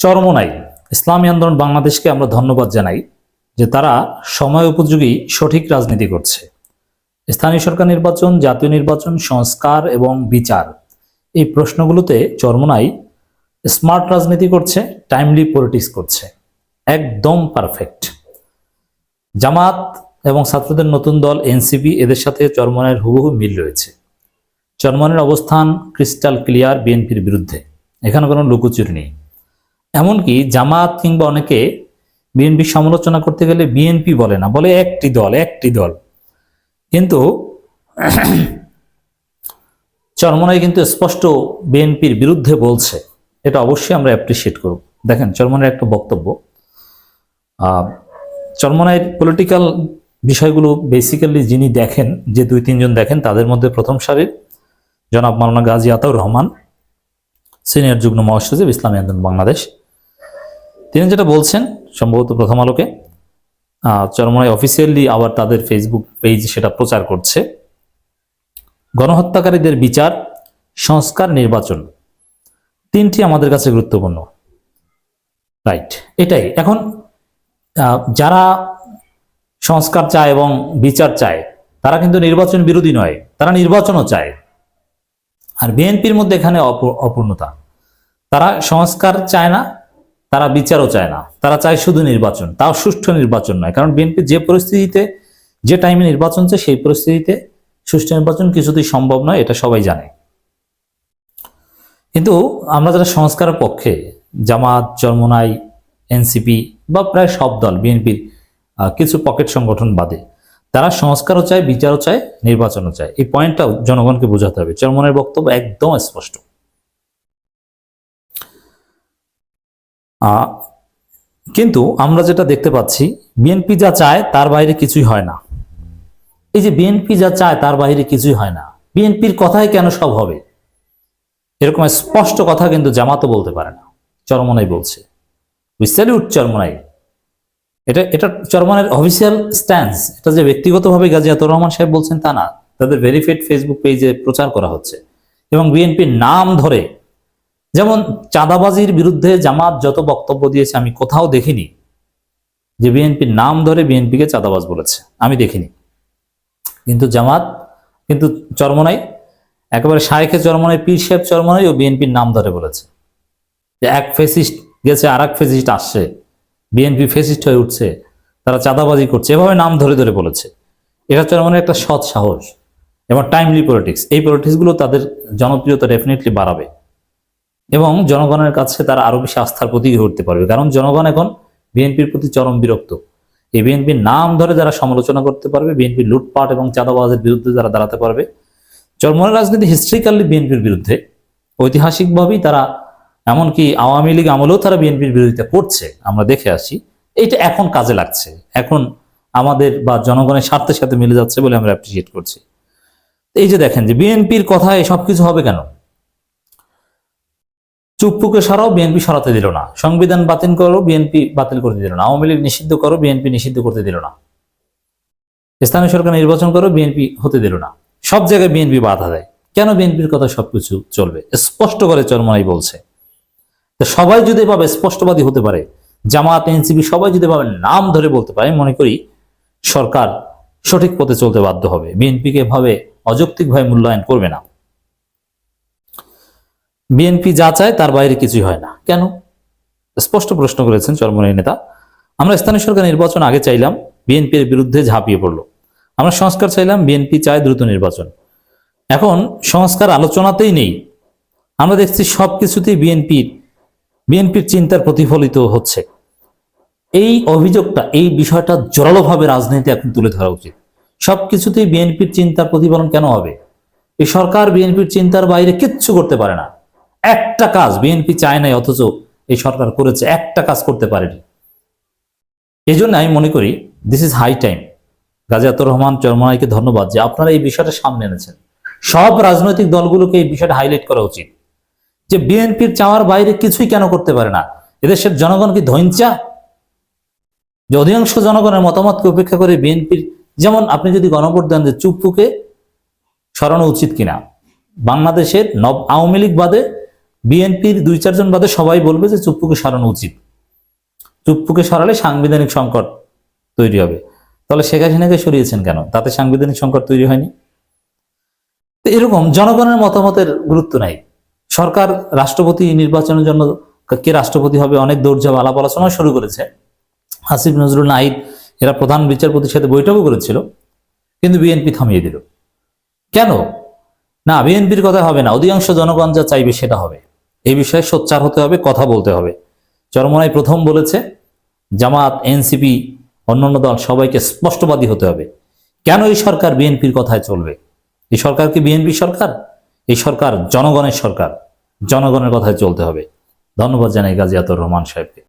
চরমোনাই ইসলামী আন্দোলন বাংলাদেশকে আমরা ধন্যবাদ জানাই যে তারা সময় উপযোগী সঠিক রাজনীতি করছে। স্থানীয় সরকার নির্বাচন, জাতীয় নির্বাচন, সংস্কার এবং বিচার, এই প্রশ্নগুলোতে চরমোনাই স্মার্ট রাজনীতি করছে, টাইমলি পলিটিক্স করছে, একদম পারফেক্ট। জামাত এবং ছাত্রদের নতুন দল এনসিপি, এদের সাথে চরমোনাইয়ের হুবহু মিল রয়েছে। চরমোনাইয়ের অবস্থান ক্রিস্টাল ক্লিয়ার বিএনপির বিরুদ্ধে, এখানে কোনো লুকোচুরি নেই। এমনকি জামাত কিংবা অনেকে বিএনপি সমালোচনা করতে গেলে বিএনপি বলে না, বলে একটি দল। কিন্তু চরমোনাই কিন্তু স্পষ্ট বিএনপির বিরুদ্ধে বলছে, এটা অবশ্যই আমরা অ্যাপ্রিসিয়েট করব। দেখেন চরমোনাইয়ের একটা বক্তব্য, চরমোনাইয়ের পলিটিক্যাল বিষয়গুলো বেসিক্যালি যিনি দেখেন, যে 2-3 জন দেখেন, তাদের মধ্যে প্রথম সারির জনাব মাওলানা গাজী আতাউর রহমান, সিনিয়র যুগ্ম মহাসচিব ইসলামী আন্দোলন বাংলাদেশ। তিনি যেটা বলছেন সম্ভবত প্রথম আলোকে, চরমোনাই অফিসিয়ালি আবার তাদের ফেসবুক পেজ সেটা প্রচার করছে, গণহত্যাকারীদের বিচার, সংস্কার, নির্বাচন, 3টি আমাদের কাছে গুরুত্বপূর্ণ। রাইট, এটাই। এখন যারা সংস্কার চায় এবং বিচার চায় তারা কিন্তু নির্বাচন বিরোধী নয়, তারা নির্বাচনও চায়। আর বিএনপির মধ্যে এখানে অপূর্ণতা, তারা সংস্কার চায় না, তারা বিচারও চায় না, তারা চায় শুধু নির্বাচন, তাও সুষ্ঠু নির্বাচন নয়। কারণ বিএনপি যে পরিস্থিতিতে, যে টাইমে নির্বাচন চায়, সেই পরিস্থিতিতে সুষ্ঠু নির্বাচন কিছুতেই সম্ভব নয়, এটা সবাই জানে। কিন্তু আমরা যারা সংস্কারের পক্ষে, জামাত, চরমোনাই, এনসিপি বা প্রায় সব দল, বিএনপির কিছু পকেট সংগঠন বাদে, তারা সংস্কারও চায়, বিচারও চায়, নির্বাচনও চায়। এই পয়েন্টটা জনগণকে বোঝাতে হবে। চরমোনাইয়ের বক্তব্য একদম স্পষ্ট। কিন্তু আমরা যেটা দেখতে পাচ্ছি, বিএনপি যা চায় তার বাইরে কিছুই হয় না। এই যে বিএনপি যা চায় তার বাইরে কিছুই হয় না, বিএনপির কথাই কেন সব হবে, এরকম স্পষ্ট কথা কিন্তু জামাতও বলতে পারে না, চরমোনাই বলছে। We salute Charmonai. এটা চরমোনাইয়ের অফিসিয়াল স্ট্যান্স। এটা যে ব্যক্তিগতভাবে গাজী আতাউর রহমান সাহেব বলছেন তা না, তাদের ভেরিফাইড ফেসবুক পেজে প্রচার করা হচ্ছে। এবং বিএনপির নাম ধরে, যেমন চাঁদাবাজির বিরুদ্ধে জামাত যত বক্তব্য দিয়েছে, আমি কোথাও দেখিনি যে বিএনপির নাম ধরে বিএনপিকে চাঁদাবাজ বলেছে, আমি দেখিনি। কিন্তু জামাত, কিন্তু চরমোনাই একেবারে শায়েখে চরমোনাই, পীর সাহেব চরমোনাই ও বিএনপির নাম ধরে বলেছে যে এক ফেসিস্ট গেছে, আর এক ফেসিস্ট আসছে, বিএনপি ফেসিস্ট হয়ে উঠছে, তারা চাঁদাবাজি করছে, এভাবে নাম ধরে ধরে বলেছে। এটা চরমোনাইয়ের একটা সৎ সাহস এবং টাইমলি পলিটিক্স। এই পলিটিক্সগুলো তাদের জনপ্রিয়তা ডেফিনেটলি বাড়াবে এবং জনগণের কাছে তারা আরো বেশি আস্থার প্রতীক হয়ে উঠতে পারবে। কারণ জনগণ এখন বিএনপির প্রতি চরম বিরক্ত। এই বিএনপির নাম ধরে যারা সমালোচনা করতে পারবে, বিএনপির লুটপাট এবং চাঁদাবাজের বিরুদ্ধে যারা দাঁড়াতে পারবে, চরমোনাই রাজনীতি হিস্ট্রিক্যালি বিএনপির বিরুদ্ধে, ঐতিহাসিকভাবেই তারা, এমনকি আওয়ামী লীগ আমলেও তারা বিএনপির বিরোধিতা করছে, আমরা দেখে আসি। এইটা এখন কাজে লাগছে, এখন আমাদের বা জনগণের স্বার্থের সাথে মিলে যাচ্ছে বলে আমরা অ্যাপ্রিসিয়েট করছি। এই যে দেখেন যে বিএনপির কথায় সবকিছু হবে কেন, চুপ্পুকে সরাও, বিএনপি সরাতে দিল না, সংবিধান বাতিল করো, বিএনপি বাতিল করতে দিল না, আওয়ামী লীগ নিষিদ্ধ করো, বিএনপি নিষিদ্ধ করতে দিল না, স্থানীয় সরকার নির্বাচন করো, বিএনপি হতে দিল না, সব জায়গায় বিএনপি বাধা দেয়। কেন বিএনপির কথা সবকিছু চলবে? স্পষ্ট করে চরমোনাই বলছে। সবাই যদি এভাবে স্পষ্টবাদী হতে পারে, জামাত, এনসিপি সবাই যদি এভাবে নাম ধরে বলতে পারে, মনে করি সরকার সঠিক পথে চলতে বাধ্য হবে, বিএনপিকে এভাবে অযৌক্তিকভাবে মূল্যায়ন করবে না। বিএনপি যা চায় তার বাইরে কিছুই হয় না, কেন? স্পষ্ট প্রশ্ন করেছেন চরমোনাই নেতা। আমরা স্থানীয় সরকার নির্বাচন আগে চাইলাম, বিএনপির বিরুদ্ধে ঝাঁপিয়ে পড়লো। আমরা সংস্কার চাইলাম, বিএনপি চায় দ্রুত নির্বাচন। এখন সংস্কার আলোচনাতেই নেই, আমরা দেখছি সবকিছুতেই বিএনপির চিন্তার প্রতিফলিত হচ্ছে। এই অভিযোগটা, এই বিষয়টা জোরালোভাবে রাজনীতি এখন তুলে ধরা উচিত। সবকিছুতেই বিএনপির চিন্তার প্রতিফলন কেন হবে? এই সরকার বিএনপির চিন্তার বাইরে কিচ্ছু করতে পারে না। একটা কাজ বিএনপি চায় নাই, অথচ এই সরকার করেছে, একটা কাজ করতে পারেনি। এই জন্য আমি মনে করি this is high time. Gazi Ataur Rahman, চরমোনাইকে ধন্যবাদ যে আপনারা এই বিষয়টা সামনে এনেছেন। সব রাজনৈতিক দলগুলোকে এই বিষয়টা হাইলাইট করা উচিত যে বিএনপির চাওয়ার বাইরে কিছুই কেন করতে পারে না। এদেশের জনগণ কি ধৈর্যা যে অধিকাংশ জনগণের মতামতকে উপেক্ষা করে বিএনপির, যেমন আপনি যদি গণভোট দেন যে চুপ্পুকে সরানো উচিত কিনা, বাংলাদেশের আওয়ামী লীগ বাদে বিএনপির 2-4 জন বাদে সবাই বলবে যে চুপ্পুকে সরানো উচিত, চুপ্পুকে সরালে সাংবিধানিক সংকট তৈরি হবে। তাহলে শেখ হাসিনাকে সরিয়েছেন কেন? তাতে সাংবিধানিক সংকট তৈরি হয়নি। তো এরকম জনগণের মতামতের গুরুত্ব নাই। সরকার রাষ্ট্রপতি নির্বাচনের জন্য কে রাষ্ট্রপতি হবে অনেক দৌড়ঝাঁপ আলাপ আলোচনা শুরু করেছে। আসিফ নজরুল, নাহিদ এরা প্রধান বিচারপতির সাথে বৈঠকও করেছিল, কিন্তু বিএনপি থামিয়ে দিল। কেন? না, বিএনপির কথা হবে না, অধিকাংশ জনগণ যা চাইবে সেটা হবে। এই বিষয়ে সোচ্চার হতে হবে, কথা বলতে হবে। চরমোনাই প্রথম বলেছে জামাত, এনসিপি, অন্যান্য দল সবাইকে স্পষ্টবাদী হতে হবে। কেন এই সরকার বিএনপির কথায় চলবে? এই সরকার কি বিএনপি সরকার? এই সরকার জনগণের সরকার, জনগণের কথায় চলতে হবে। ধন্যবাদ জানাই গাজী আতাউর রহমান সাহেবকে।